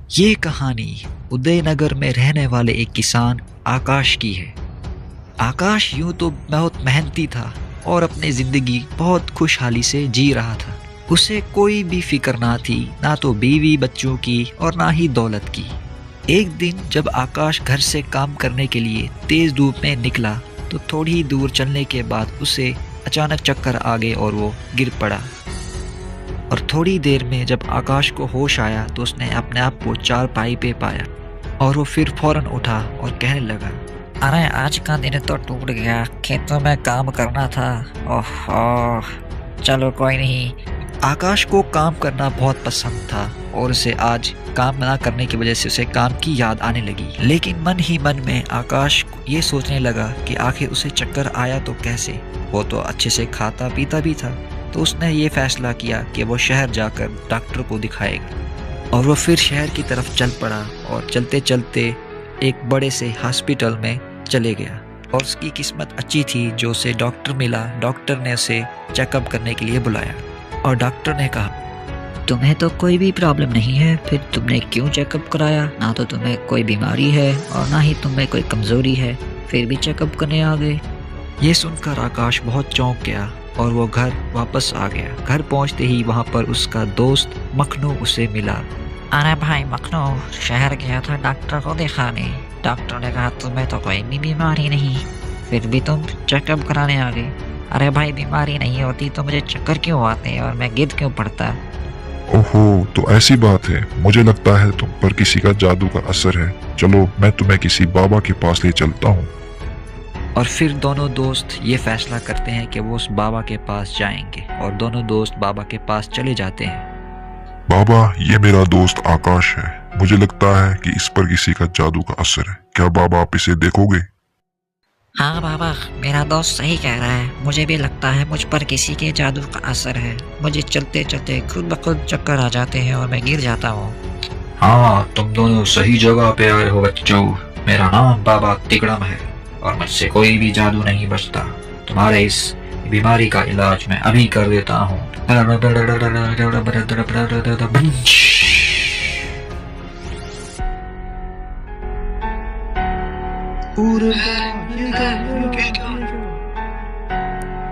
ये कहानी उदयनगर में रहने वाले एक किसान आकाश की है। आकाश यूं तो बहुत मेहनती था और अपनी जिंदगी बहुत खुशहाली से जी रहा था। उसे कोई भी फिक्र ना थी, ना तो बीवी बच्चों की और ना ही दौलत की। एक दिन जब आकाश घर से काम करने के लिए तेज धूप में निकला तो थोड़ी ही दूर चलने के बाद उसे अचानक चक्कर आ गए और वो गिर पड़ा। और थोड़ी देर में जब आकाश को होश आया तो उसने अपने आप को चारपाई पे पाया और वो फिर फौरन उठा और कहने लगा, अरे आज का दिन तो टूट गया, खेतों में काम करना था। ओह, चलो कोई नहीं। आकाश को काम करना बहुत पसंद था और उसे आज काम ना करने की वजह से उसे काम की याद आने लगी। लेकिन मन ही मन में आकाश ये सोचने लगा कि आखिर उसे चक्कर आया तो कैसे। वो तो अच्छे से खाता पीता भी था। तो उसने ये फैसला किया कि वो शहर जाकर डॉक्टर को दिखाएगा और वो फिर शहर की तरफ चल पड़ा और चलते चलते एक बड़े से हॉस्पिटल में चले गया। और उसकी किस्मत अच्छी थी जो उसे डॉक्टर मिला। डॉक्टर ने उसे चेकअप करने के लिए बुलाया और डॉक्टर ने कहा, तुम्हें तो कोई भी प्रॉब्लम नहीं है, फिर तुमने क्यों चेकअप कराया? ना तो तुम्हें कोई बीमारी है और ना ही तुम्हें कोई कमजोरी है, फिर भी चेकअप करने आ गए। ये सुनकर आकाश बहुत चौंक गया और वो घर वापस आ गया। घर पहुंचते ही वहां पर उसका दोस्त मखनू उसे मिला। अरे भाई मखनू, शहर गया था डॉक्टर को दिखाने। डॉक्टर ने कहा तुम्हें तो कोई भी बीमारी नहीं, फिर भी तुम चेकअप कराने आ गए। अरे भाई, बीमारी नहीं होती तो मुझे चक्कर क्यों आते और मैं गिर क्यों पड़ता? ओहो, तो ऐसी बात है। मुझे लगता है तुम पर किसी का जादू का असर है। चलो मैं तुम्हें किसी बाबा के पास ले चलता हूँ। और फिर दोनों दोस्त ये फैसला करते हैं कि वो उस बाबा के पास जाएंगे और दोनों दोस्त बाबा के पास चले जाते हैं। बाबा, ये मेरा दोस्त आकाश है। मुझे लगता है कि इस पर किसी का जादू का असर है। क्या बाबा आप इसे देखोगे? हाँ बाबा, मेरा दोस्त सही कह रहा है। मुझे भी लगता है मुझ पर किसी के जादू का असर है। मुझे चलते चलते खुद ब खुद चक्कर आ जाते हैं और मैं गिर जाता हूँ। हाँ, तुम दोनों सही जगह पे आए हो बच्चों। मेरा नाम बाबा तिकड़म है और मुझसे कोई भी जादू नहीं बचता। तुम्हारे इस बीमारी का इलाज मैं अभी कर देता हूँ।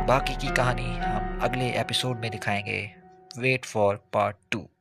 बाकी की कहानी हम अगले एपिसोड में दिखाएंगे। Wait for part 2।